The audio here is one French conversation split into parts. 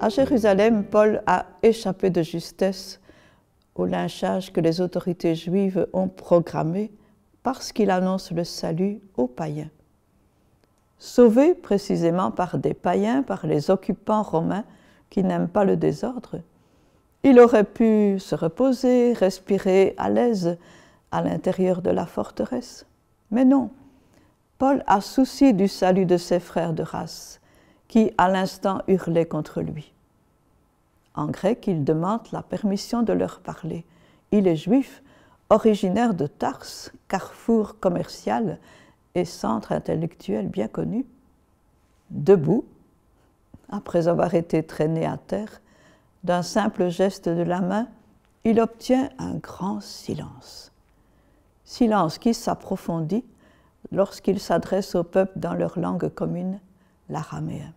À Jérusalem, Paul a échappé de justesse au lynchage que les autorités juives ont programmé parce qu'il annonce le salut aux païens. Sauvé précisément par des païens, par les occupants romains qui n'aiment pas le désordre, il aurait pu se reposer, respirer à l'aise à l'intérieur de la forteresse. Mais non, Paul a souci du salut de ses frères de race, qui à l'instant hurlaient contre lui. En grec, il demande la permission de leur parler. Il est juif, originaire de Tarse, carrefour commercial et centre intellectuel bien connu. Debout, après avoir été traîné à terre, d'un simple geste de la main, il obtient un grand silence. Silence qui s'approfondit lorsqu'il s'adresse au peuple dans leur langue commune, l'araméen.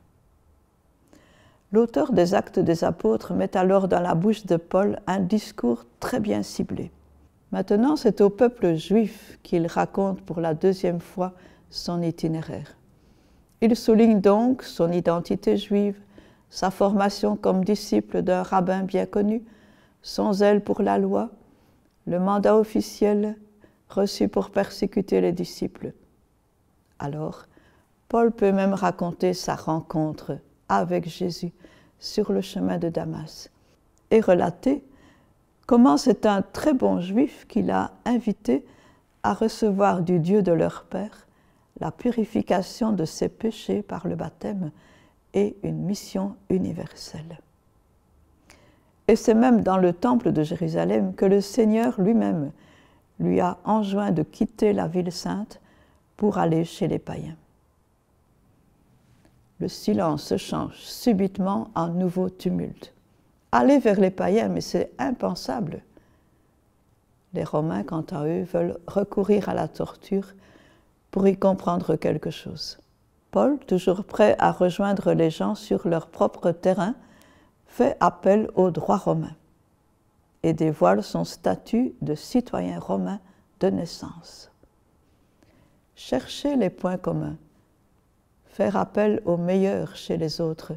L'auteur des Actes des Apôtres met alors dans la bouche de Paul un discours très bien ciblé. Maintenant, c'est au peuple juif qu'il raconte pour la deuxième fois son itinéraire. Il souligne donc son identité juive, sa formation comme disciple d'un rabbin bien connu, son zèle pour la loi, le mandat officiel reçu pour persécuter les disciples. Alors, Paul peut même raconter sa rencontre avec Jésus sur le chemin de Damas et relater comment c'est un très bon juif qui l'a invité à recevoir du Dieu de leur père la purification de ses péchés par le baptême et une mission universelle. Et c'est même dans le temple de Jérusalem que le Seigneur lui-même lui a enjoint de quitter la ville sainte pour aller chez les païens. Le silence se change subitement en nouveau tumulte. Aller vers les païens, mais c'est impensable. Les Romains, quant à eux, veulent recourir à la torture pour y comprendre quelque chose. Paul, toujours prêt à rejoindre les gens sur leur propre terrain, fait appel au droit romain et dévoile son statut de citoyen romain de naissance. Chercher les points communs, faire appel au meilleur chez les autres,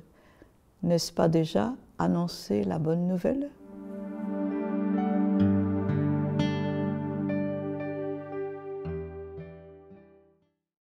n'est-ce pas déjà annoncer la bonne nouvelle ?